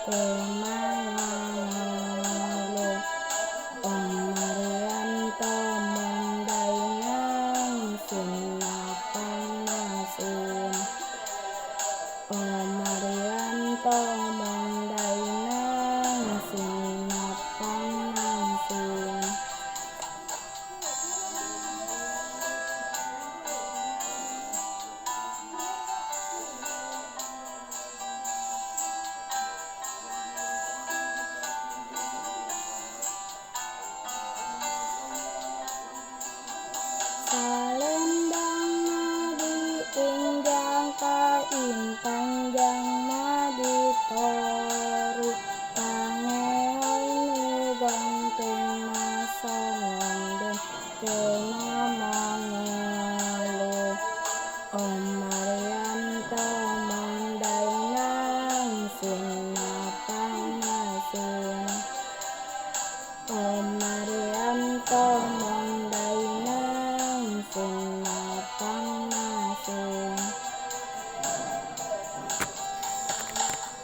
kemangalo Om Marianto Mondainang Sinapang Nasun Om Marianto Mondainang Sinapang Nasun Salendang nadi injang kain panjang nadi toru pangeoi ni bangtung masongon den